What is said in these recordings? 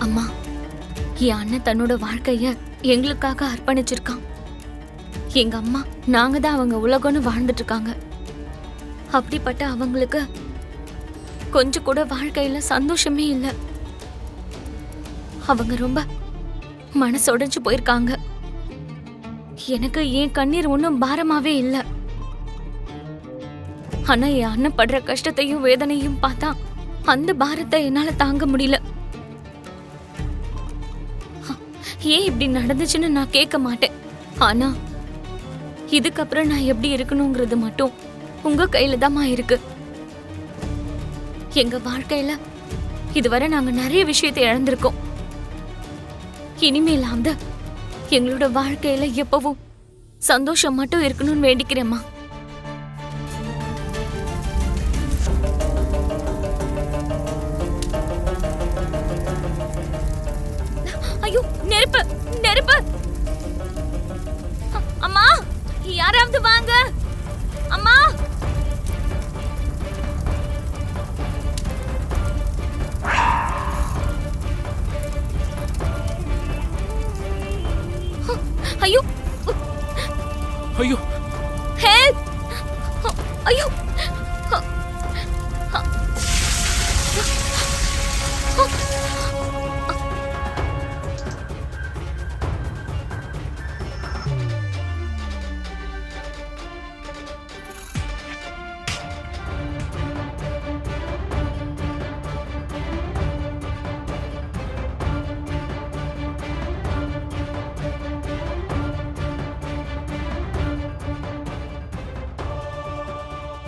அம்மா, என் அண்ணன் தன்னோட வாழ்க்கைய எங்களுக்காக அர்ப்பணிச்சிருக்கான். எங்க அம்மா நாங்க தான் அவங்க உலகம்னு வாழ்ந்துட்டு இருக்காங்க. அப்படிப்பட்ட அவங்களுக்கு கொஞ்சம் கூட வாழ்க்கையில சந்தோஷமே இல்லை. அவங்க ரொம்ப மனசு உடைஞ்சு போயிருக்காங்க. எனக்கு என் கண்ணீர் ஒன்றும் பாரமாவே இல்லை. ஆனா என் அண்ணன் படுற கஷ்டத்தையும் வேதனையும் பார்த்தா அந்த பாரத்தை என்னால தாங்க முடியல. ஏன் இப்படி நடந்துச்சுன்னு நான் கேட்க மாட்டேன். ஆனா இதுக்கப்புறம் நான் எப்படி இருக்கணுங்கிறது மட்டும் உங்க கையில தான்மா இருக்கு. எங்க வாழ்க்கையில இதுவரை நாங்க நிறைய விஷயத்தை இழந்திருக்கோம். இனிமேலாவது எங்களோட வாழ்க்கையில எப்பவும் சந்தோஷம் மட்டும் இருக்கணும்னு வேண்டிக்கிறேம்மா. ஐயோ, நெருப்பு நெருப்பு! அம்மா, யாராவது வாங்க. அம்மா, ஐயோ ஐயோ, ஹெல்ப்! ஐயோ,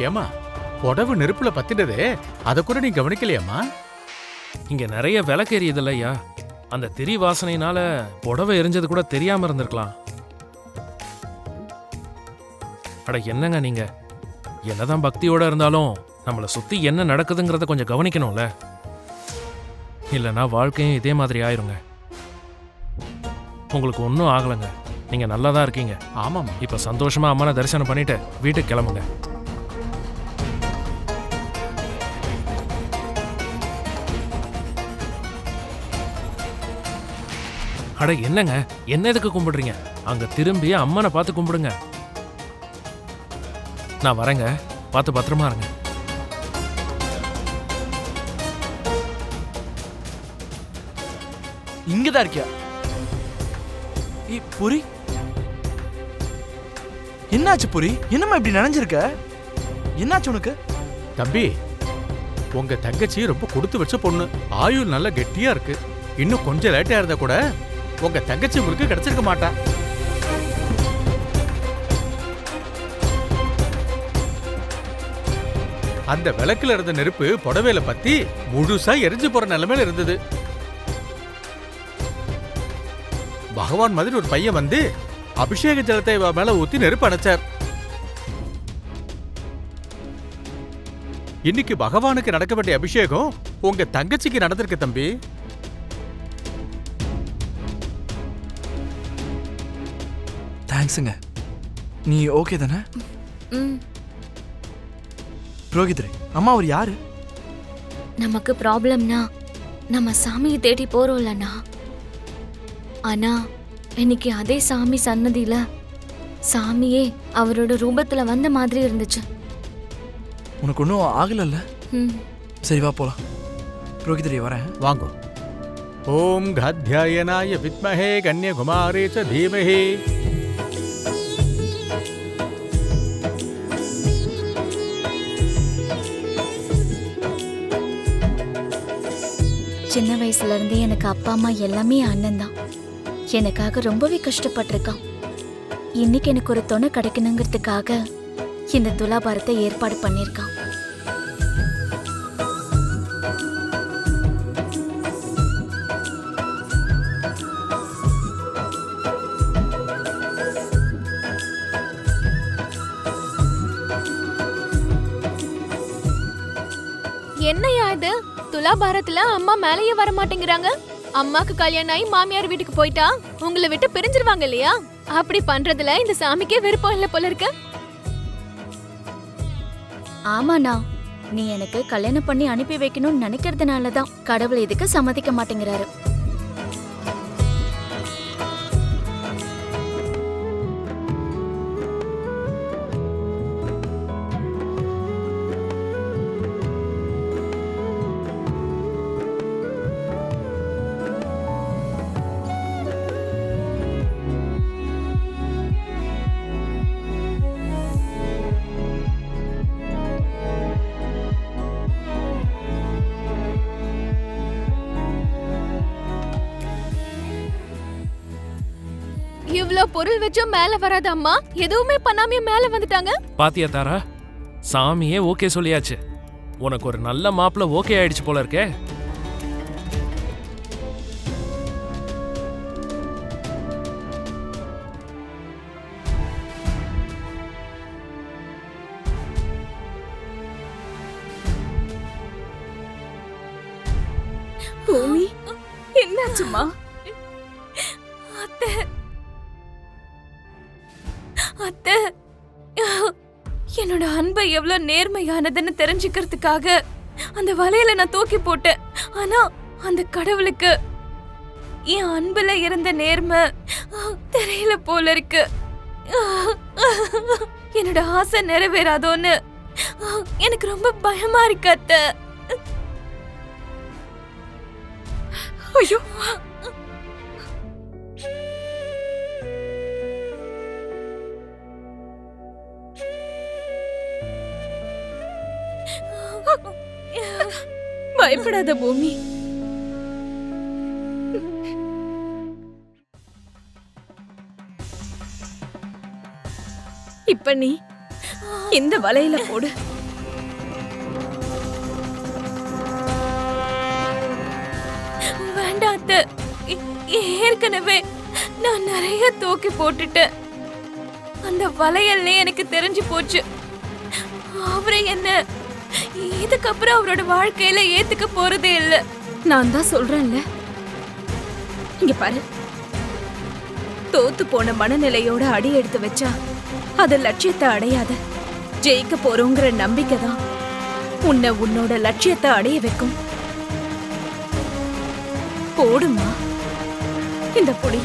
ஏமா, புடவு நெருப்புல பத்திட்டதே அத கூட நீ கவனிக்கலையாமா? இங்க நிறைய விளக்கு எரியுது ஐயா. அந்த திரி வாசனையினால புடவை எரிஞ்சது கூட தெரியாம இருந்திருக்கலாம். அட என்னங்க நீங்க, என்னதான் பக்தியோட இருந்தாலும் நம்மளை சுத்தி என்ன நடக்குதுங்கிறத கொஞ்சம் கவனிக்கணும்ல. இல்லைன்னா வாழ்க்கையும் இதே மாதிரி ஆயிருங்க. உங்களுக்கு ஒன்றும் ஆகலைங்க, நீங்க நல்லா தான் இருக்கீங்க. ஆமாமா. இப்ப சந்தோஷமா அம்மனை தரிசனம் பண்ணிட்டு வீட்டுக்கு கிளம்புங்க. அட என்னங்க, என்ன எதுக்கு கும்பிடுறீங்க? அங்க திரும்பி அம்மனை பார்த்து கும்பிடுங்க. நான் வரேங்க, பார்த்து பத்திரமா இருங்க. இங்கதான் இருக்கியா? புரி, என்னாச்சு புரி? என்னம்மா இப்படி நனைஞ்சிருக்க? என்னாச்சு உனக்கு? தம்பி, உங்க தங்கச்சி ரொம்ப கொடுத்து வச்ச பொண்ணு. ஆயுள் நல்லா கெட்டியா இருக்கு. இன்னும் கொஞ்சம் லேட்டா இருந்தா கூட உங்க தங்கச்சி உங்களுக்கு கிடைச்சிருக்க மாட்டா. அந்த விளக்குல இருந்த நெருப்பு புடவையில பத்தி முழுசா எரிஞ்சு போற நிலைமையில இருந்தது. பகவான் மாதிரி ஒரு பையன் வந்து அபிஷேக ஜலத்தை மேல ஊத்தி நெருப்பு அணைச்சார். இன்னைக்கு பகவானுக்கு நடக்க வேண்டிய அபிஷேகம் உங்க தங்கச்சிக்கு நடந்திருக்கு தம்பி. தேங்க்ஸுங்க. நீ ஓகே தானே? புரோகிதரே, அம்மா அவர் யாரு? நமக்கு ப்ராப்ளம்னா நம்ம சாமியை தேடி போறோம்லண்ணா. ஆனா இன்னைக்கு அதே சாமி சன்னதியில சாமியே அவரோட ரூபத்துல வந்த மாதிரி இருந்துச்சு. உனக்கு ஒன்றும் ஆகலல்ல? சரி வா போலாம். புரோகிதரே வரேன். வாங்க. ஓம் காத்யாயனாய வித்மஹே கன்யகுமாரே ச தீமஹி. சின்ன வயசுல இருந்தே எனக்கு அப்பா அம்மா எல்லாமே அண்ணன் தான். எனக்காக ரொம்பவே கஷ்டப்பட்டிருக்கான். இன்னைக்கு எனக்கு ஒரு துணை கிடைக்கணுங்கிறதுக்காக இந்த துலாபாரத்தை ஏற்பாடு பண்ணியிருக்கான். என்னையா இது? துலாபாரத்துல அம்மா மேலேயே வர மாட்டேங்கிறாங்க. அம்மாக்கு கல்யாணம் ஆகி மாமியார் வீட்டுக்கு போயிட்டா உங்களை விட்டு பிரிஞ்சிருவாங்க இல்லையா? அப்படி பண்றதுல இந்த சாமிக்கே விருப்பம் இல்ல போல இருக்கு. ஆமாண்ணா, நீ எனக்கு கல்யாணம் பண்ணி அனுப்பி வைக்கணும்னு நினைக்கிறதுனாலதான் கடவுள் இதுக்கு சம்மதிக்க மாட்டேங்கிறாரு. இவ்ளோ பொருள் வச்சும் மேல வராத அம்மா எதுவுமே பண்ணாம மேல வந்துட்டாங்க. பாத்தியா தாரா, சாமியே ஓகே சொல்லியாச்சு. உனக்கு ஒரு நல்ல மாப்பிள்ள ஓகே ஆயிடுச்சு போல இருக்கே. பூமி, என்னாச்சுமா? அத்தை, அத்தை, என்னோட அன்பு எவ்வளவு நேர்மையானதுன்னு தெரிஞ்சுக்கிறதுக்காக அந்த வலையில நான் தூக்கி போட்டேன். ஆனா அந்த கடவுளுக்கு என் அன்புல இருந்த நேர்மை தெரியல போல இருக்கு. என்னோட ஆசை நிறைவேறாதோன்னு எனக்கு ரொம்ப பயமா இருக்கு அத்தை. ஐயோ, பயப்படாத பூமி. இப்ப நீ இந்த வலையில போடு. வேண்டாம் அத்தை. ஏற்கனவே நான் நிறைய தூக்கி போட்டுட்டேன். அந்த வளையல்லே எனக்கு தெரிஞ்சு போச்சு. அவரை என்ன இதுக்கப்புறம் அவரோட வாழ்க்கையில ஏத்துக்க போறதே இல்ல. நான் தான் சொல்றேன்ல, இங்க பாரு, தோத்து போன மனநிலையோட அடி எடுத்து வச்சா அது லட்சியத்தை அடையாத. ஜெயிக்க போறோங்கிற நம்பிக்கை தான் உன்னை உன்னோட லட்சியத்தை அடைய வைக்கும். போடுமா, இந்த பொடி